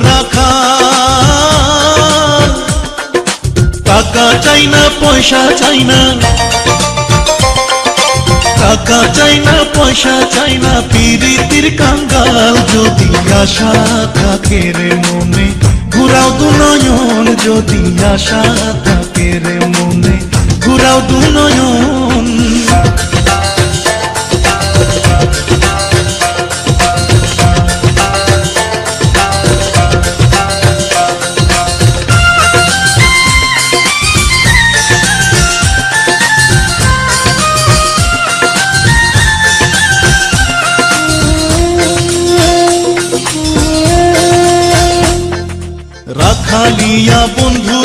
রাখাল। টাকা চাই না পয়সা চাই না, টাকা চাই না পয়সা চাই না, পিরিতির কাঙ্গাল। যদি আশা থাকে রে মনে ঘুরাও দু নয়ন, যদি আশা থাকে রে মনে ঘুরাও দু নয়ন। রাখালিয়া বন্ধু